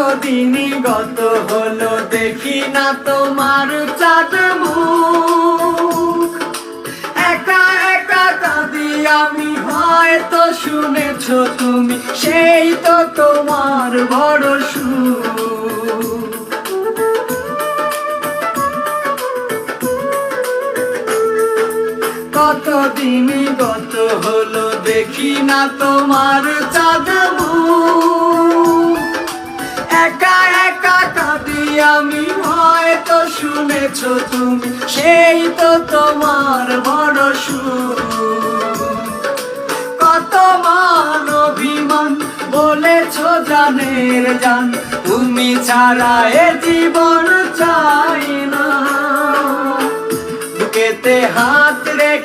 কতদিনই গত হলো দেখি না তোমার চাঁদ মুখ। একা একা কাঁদি আমি, হয়তো শুনেছো তুমি, সেই তো তোমার বড় সুখ। কতদিনই গত হলো দেখি না তোমার চাঁদ মুখ। একা একা কাঁদি আমি, হয়তো শুনেছো তুমি, সেই তো তোমার বড় সুখ। কত মান অভিমান বলেছো জানের জান, তুমি ছাড়া এ জীবন চাই না। বুকেতে হাত রেখে